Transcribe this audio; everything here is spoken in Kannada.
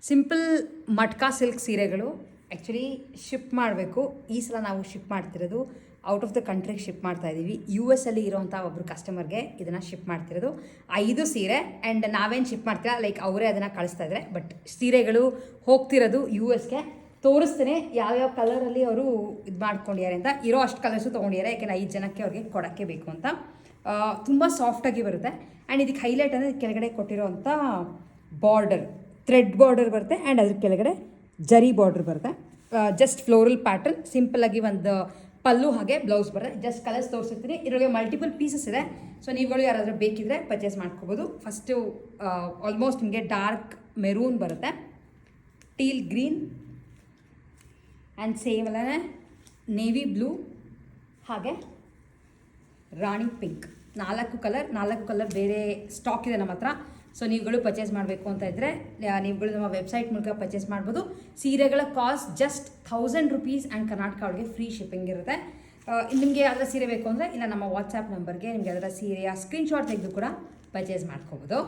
ಸಿಂಪಲ್ ಮಟ್ಕಾ ಸಿಲ್ಕ್ ಸೀರೆಗಳು ಆ್ಯಕ್ಚುಲಿ ಶಿಪ್ ಮಾಡಬೇಕು. ಈ ಸಲ ನಾವು ಶಿಪ್ ಮಾಡ್ತಿರೋದು ಔಟ್ ಆಫ್ ದ ಕಂಟ್ರಿಗೆ ಶಿಪ್ ಮಾಡ್ತಾ ಇದ್ದೀವಿ. US ಅಲ್ಲಿ ಇರೋವಂಥ ಒಬ್ಬರು ಕಸ್ಟಮರ್ಗೆ ಇದನ್ನು ಶಿಪ್ ಮಾಡ್ತಿರೋದು 5 ಸೀರೆ. ಆ್ಯಂಡ್ ನಾವೇನು ಶಿಪ್ ಮಾಡ್ತೀರಾ, ಲೈಕ್ ಅವರೇ ಅದನ್ನು ಕಳಿಸ್ತಾ ಇದ್ದಾರೆ. ಬಟ್ ಸೀರೆಗಳು ಹೋಗ್ತಿರೋದು USಗೆ. ತೋರಿಸ್ತೇನೆ ಯಾವ್ಯಾವ ಕಲರಲ್ಲಿ ಅವರು ಇದು ಮಾಡ್ಕೊಂಡಿದ್ದಾರೆ ಅಂತ. ಇರೋ ಅಷ್ಟು ಕಲರ್ಸು ತೊಗೊಂಡಿದ್ದಾರೆ, ಯಾಕೆಂದರೆ 5 ಜನಕ್ಕೆ ಅವ್ರಿಗೆ ಕೊಡೋಕ್ಕೆ ಬೇಕು ಅಂತ. ತುಂಬ ಸಾಫ್ಟಾಗಿ ಬರುತ್ತೆ. ಆ್ಯಂಡ್ ಇದಕ್ಕೆ ಹೈಲೈಟ್ ಅಂದರೆ ಕೆಳಗಡೆ ಕೊಟ್ಟಿರೋವಂಥ ಬಾರ್ಡರ್, ಥ್ರೆಡ್ ಬಾರ್ಡರ್ ಬರುತ್ತೆ. ಆ್ಯಂಡ್ ಅದ್ರ ಕೆಳಗಡೆ ಜರಿ ಬಾರ್ಡರ್ ಬರುತ್ತೆ. ಜಸ್ಟ್ ಫ್ಲೋರಲ್ ಪ್ಯಾಟರ್ನ್, ಸಿಂಪಲ್ಲಾಗಿ ಒಂದು ಪಲ್ಲು ಹಾಗೆ ಬ್ಲೌಸ್ ಬರುತ್ತೆ. ಜಸ್ಟ್ ಕಲರ್ಸ್ ತೋರಿಸಿರ್ತೀನಿ. ಇದರೊಳಗೆ ಮಲ್ಟಿಪಲ್ ಪೀಸಸ್ ಇದೆ. ಸೊ ನೀವುಗಳು ಯಾರಾದರೂ ಬೇಕಿದ್ರೆ ಪರ್ಚೇಸ್ ಮಾಡ್ಕೋಬೋದು. ಫಸ್ಟು ಆಲ್ಮೋಸ್ಟ್ ನಿಮಗೆ ಡಾರ್ಕ್ ಮೆರೂನ್ ಬರುತ್ತೆ, ಟೀಲ್ ಗ್ರೀನ್ ಆ್ಯಂಡ್ ಸೇಮ್ ಅಲ್ಲೇ ನೇವಿ ಬ್ಲೂ ಹಾಗೆ ರಾಣಿ ಪಿಂಕ್. 4 ಕಲರ್ ಬೇರೆ ಸ್ಟಾಕ್ ಇದೆ ನಮ್ಮ ಹತ್ರ. ಸೊ ನೀವುಗಳು ಪರ್ಚೇಸ್ ಮಾಡಬೇಕು ಅಂತ ಇದ್ದರೆ ನೀವುಗಳು ನಮ್ಮ ವೆಬ್ಸೈಟ್ ಮೂಲಕ ಪರ್ಚೇಸ್ ಮಾಡ್ಬೋದು. ಸೀರೆಗಳ cost just 1000 rupees and Karnataka ಒಳಗೆ ಫ್ರೀ ಶಿಪ್ಪಿಂಗ್ ಇರುತ್ತೆ. ನಿಮಗೆ ಅದರ ಸೀರೆ ಬೇಕು ಅಂದರೆ ಇಲ್ಲ ನಮ್ಮ ವಾಟ್ಸಾಪ್ ನಂಬರ್ಗೆ ನಿಮಗೆ ಅದರ ಸೀರೆಯ ಸ್ಕ್ರೀನ್ಶಾಟ್ ತೆಗೆದು ಕೂಡ ಪರ್ಚೇಸ್ ಮಾಡ್ಕೋಬೋದು.